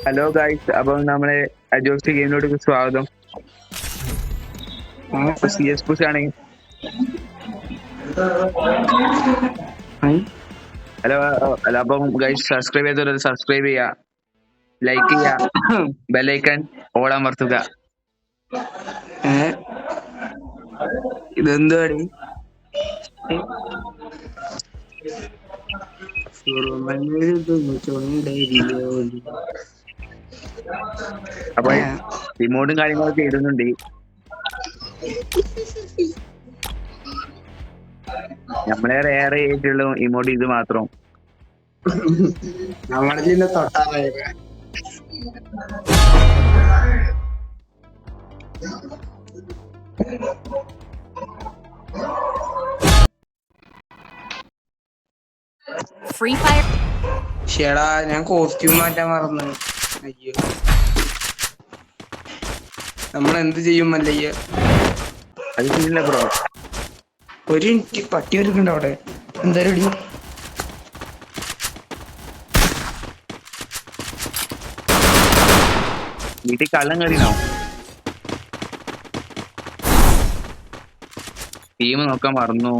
Hello guys, അപ്പം നമ്മളെ അജോക്സ് ഗെയിമിലോട്ട് സ്വാഗതം. സി എസ് പുഷ് ആണ്. ഹലോ ഹലോ, അപ്പം ഗൈസ് സബ്സ്ക്രൈബ് ചെയ്തവരത് സബ്സ്ക്രൈബ് ചെയ്യുക, ലൈക്ക് ചെയ്യുക, ബെല്ലൈക്കൺ ഓൾ അമർത്തുക. ഇതെന്തുവാടി? അപ്പൊ റിമോട്ടും കാര്യങ്ങളൊക്കെ ഇടുന്നുണ്ട്. നമ്മളെ റേറെ ആയിട്ടുള്ള ഇമോട്ട് ഇത് മാത്രം. നമ്മുടെ ജില്ല തൊട്ടാറേ ഫ്രീ ഫയർ. ഷേടാ, ഞാൻ കോസ്റ്റ്യൂം മാറ്റാൻ മറന്നു. അയ്യോ, നമ്മൾ എന്ത് ചെയ്യും മല്ലയ്യ? അത് ശരിയല്ല ബ്രോ. ഒരു മിനിറ്റ്, പട്ടി ഒരുക്കുണ്ട് അവിടെ. എന്തായാലും ഇടി. വീട്ടിൽ കള്ളം കയറിയോ? ടീം നോക്കാൻ മറന്നു.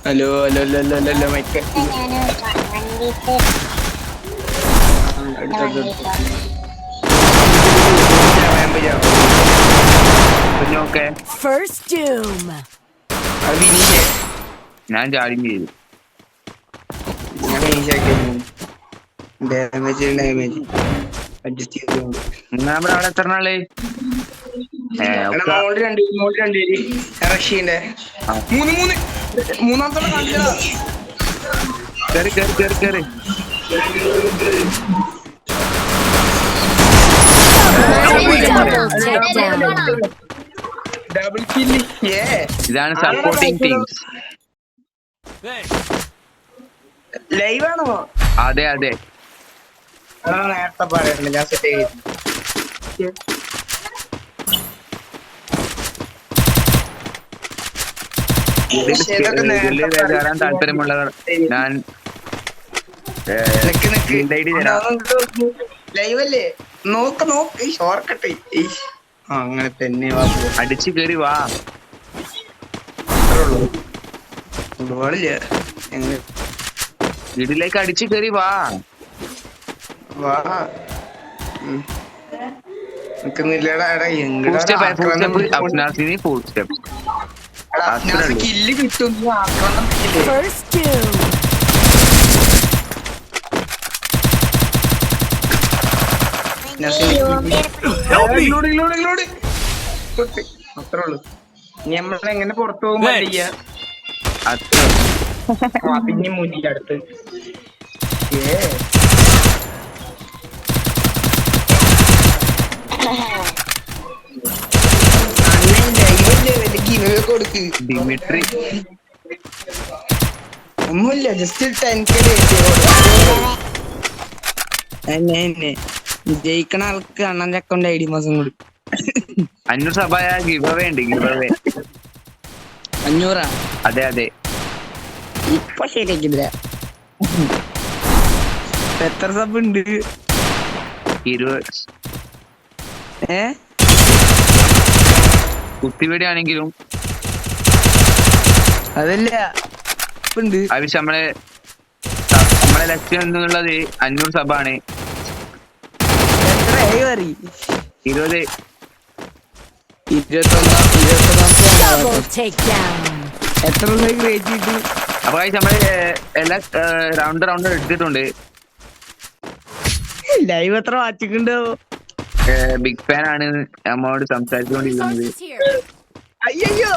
Hello hello hello hello hello mike. First ഡൂം. ഞാൻ ചാടിയും ചെയ്തു. ഡാമേജ് അഡ്ജസ്റ്റ് ചെയ്തുകൊണ്ട് നമ്മുടെ അവിടെ എത്ര നാളെ റഷ്യന്റെ മൂന്നാമത്തോളം കാണിച്ചതാ. കേറി കേറി കേറി കേറി. Double kill. ഇതാണ് സപ്പോർട്ടിംഗ് ടീംസ്. ലൈവ് ആണോ? അതെ അതെ. നേരത്തെ പറയണ്ട, ഞാൻ സെറ്റ് ചെയ്തു. വരാൻ താല്പര്യമുള്ളവർ ഞാൻ ലൈവ് അല്ലേ? നോക്ക് ഷോർക്കട്ടെ. അങ്ങനെ തന്നെ അടിച്ചു കയറി വാ. വീട്ടിലേക്ക് അടിച്ചു കയറി വാ. കില്ല് കിട്ടും. അത്രേ ഉള്ളു. നമ്മളെങ്ങനെ പുറത്തു പോകുമ്പോ പിന്നെ മുന്നിൽ അടുത്ത് ഡിമിട്രി ഒന്നുമില്ല, ജസ്റ്റ് 10K ജയിക്കണ ആൾക്ക് അണ്ണന്റെ അക്കൗണ്ട് ID മാസം കൂടി 500 സഭയ ഗിവ് അവേ ഉണ്ട്. 500. അതെ അതെ. ഇപ്പൊ ശരിയാക്കില്ല. എത്ര സബ് ഉണ്ട്? 20. കുത്തിവെടിയാണെങ്കിലും അതല്ല ഉണ്ട്. ആവശ്യം നമ്മളെ ലക്ഷ്യം എന്നുള്ളത് 500 സബാണ്. 20. എത്ര ദിവസമായി ക്രിയേറ്റ് ചെയ്തു? അപ്പൊ നമ്മള് എല്ലാ റൗണ്ട് എടുത്തിട്ടുണ്ട്. ലൈവ് എത്ര വാച്ചിക്കുണ്ടോ? ബിഗ് ഫാൻ ആണ് നമ്മളോട് സംസാരിച്ചുകൊണ്ടിരിക്കുന്നത്. അയ്യോ,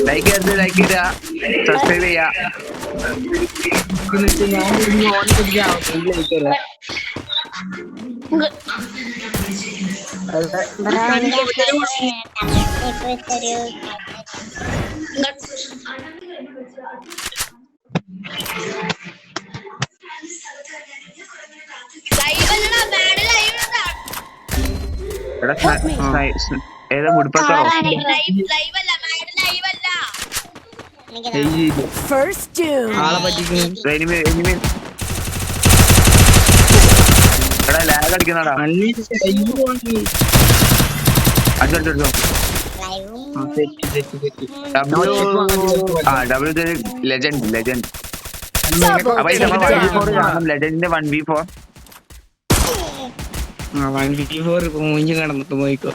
ലൈക്ക് ചെയ്ത സബ്സ്ക്രൈബ് ചെയ്യാ. ഏതാ മുടിപ്പത്തോ? First doom. ആളെ പറ്റിക്കുന്നു. എനിമി എടാ ലാഗ് അടിക്കുന്നടാ. അടിച്ചോ. W legend. Double അപ്പൊ ഇത് നമ്മൾ 1v4 takedown. കാണും. ലെജൻഡിന്റെ 1v4. 1v4 ഇപ്പൊ മൂഞ്ചി കടന്നിട്ട് പോയിക്കോ.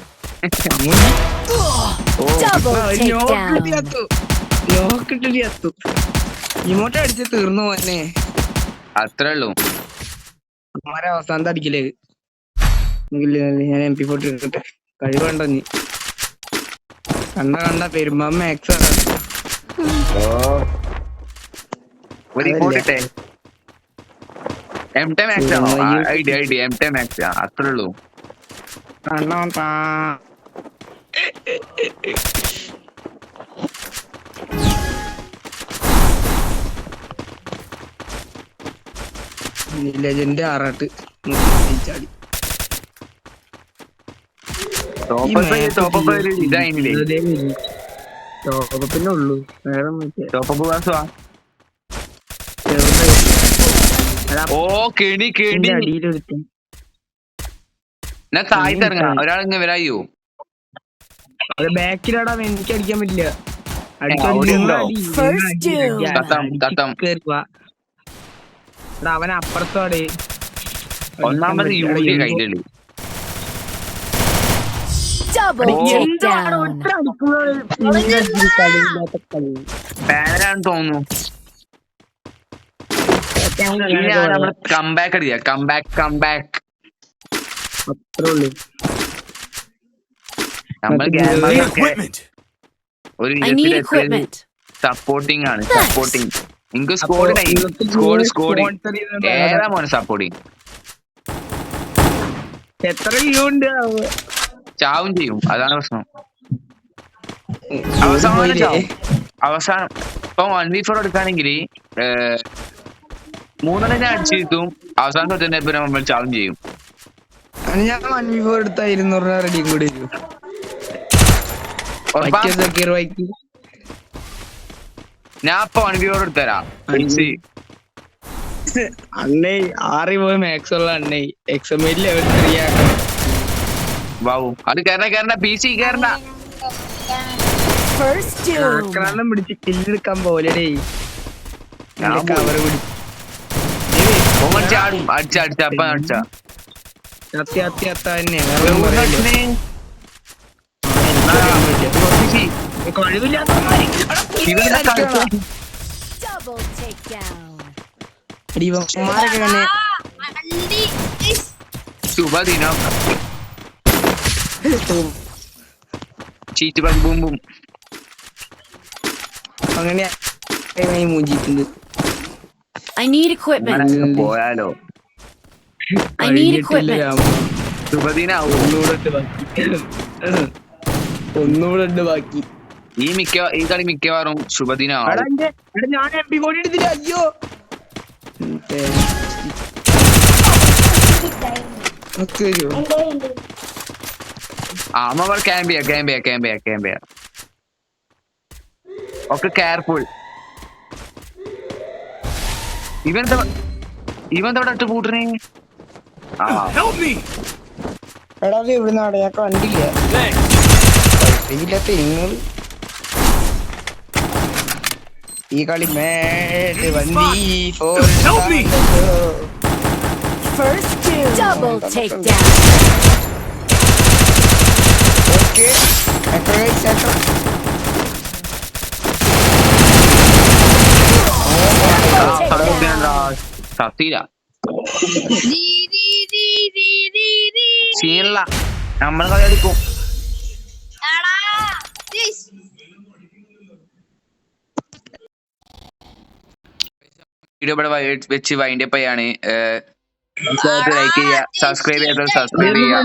Double takedown. നോക്കിട്ട് ഇമോട്ട് അടിച്ച് തീർന്നു പോന്നെ. അത്രേ ഉള്ളൂ. അമ്മമാരെ അവസാനത്തെ അടിക്കല്. ഞാൻ MP40 എടുക്കട്ടെ. കഴിവുണ്ടോ നീ? കണ്ട പെരുമ്പാ മാക്സ് ഒരു ഇമോട്ട് ഇട്ടേ. M10 Max ആണോ? ഐഡി M10 Max അത്രേ ഉള്ളൂ. കണ്ടാ ലെജൻഡ് ആറാട്ട് ചാടി. ടോപ്പപ്പ് ഇതായില്ലേ? ടോപ്പപ്പിന്നെ ഉള്ളൂ. വേറെ ടോപ്പപ്പ് ക്ലാസ്സാ. ഓ കെണി അടിയിലെടുത്തു. ഞാൻ താഴത്ത് ഇറങ്ങാം. ഒരാളിങ്ങ് വരായോ? അത് ബാക്കിലാടാ. എനിക്ക് അടിക്കാൻ പറ്റില്ല. First doom. കത്തം. അവൻ അപ്പുറത്തോടെ ഒന്നാമത് യൂണിയ കയ്യിലുള്ളു. Double takedown. ബാനറാണെന്ന് തോന്നുന്നു. നമ്മള് കംബാക്ക് അടിക്കാം. കംബാക്ക് അത്രേ ഉള്ളൂ. നമ്മൾ ഒരു I need equipment. സപ്പോർട്ടിങ് ആണ്. സപ്പോർട്ടിങ് എനിക്ക് സ്കോഡ് ഏതാ മോനെ സപ്പോർട്ടിങ്. എത്ര ഉണ്ട്? ചാവും ചെയ്യും. അതാണ് പ്രശ്നം. അവസാനം ചാവും. അവസാനം ഇപ്പൊ 1v4 എടുക്കുകയാണെങ്കിൽ 3 അടിച്ചിട്ടും അവസാനം തൊട്ട് ഇപ്പൊ നമ്മൾ ചാവും ചെയ്യും. ഞാൻ 1v4 എടുത്ത 200 റെഡിയും കൂടി വരും. ഞാൻ ഇപ്പൊ 1v4 എടുത്തരാം. അണ്ണേ 6 പോയി മാക്സ് ഉള്ള അണ്ണേ എക്സമേറ്റ് ലെവൽ 3 ആക്കണം. വാവു അത് കേറണ്ട PC കേറണ്ട. First doom. ആക്രാന്തം പിടിച്ച് കില്ലെടുക്കാൻ പോലെടേ. കവർ പിടിച്ച് ചാടും. അടിച്ച അപ്പ അടിച്ച അത്യ തന്നെ Double takedown. ശുഭദിനം. ചീറ്റ് ബം ബും അങ്ങനെ മൂഞ്ചിട്ടുണ്ട്. I need equipment. പോയാലോ? I need equipment. ശുഭദിനാവും. ഒന്നുകൂടെ ഉണ്ട് ബാക്കി. ഈ കളി മിക്കവാറും ശുഭദിനാവും. ഞാൻ MP40 എടുത്തില്ല. അയ്യോ അമ്മ ക്യാമ്പ് ഒക്കെ കെയർഫുൾ. ഇവൻ ഇട്ട് പൂട്ടണേ. എടാ ഇവിടുന്ന് ഞാൻ കണ്ടില്ല. ഇല്ലാത്ത നിങ്ങൾ ഈ കളി First doom. Double takedown. Okay സത്തീര സീനല്ല. നമ്മൾ കളി അടിക്കും. വീഡിയോ ഇവിടെ വെച്ച് വൈൻഡപ്പ് ചെയ്യാണ്. ലൈക്ക് ചെയ്യുക, സബ്സ്ക്രൈബ് ചെയ്യാത്തവർ സബ്സ്ക്രൈബ് ചെയ്യുക.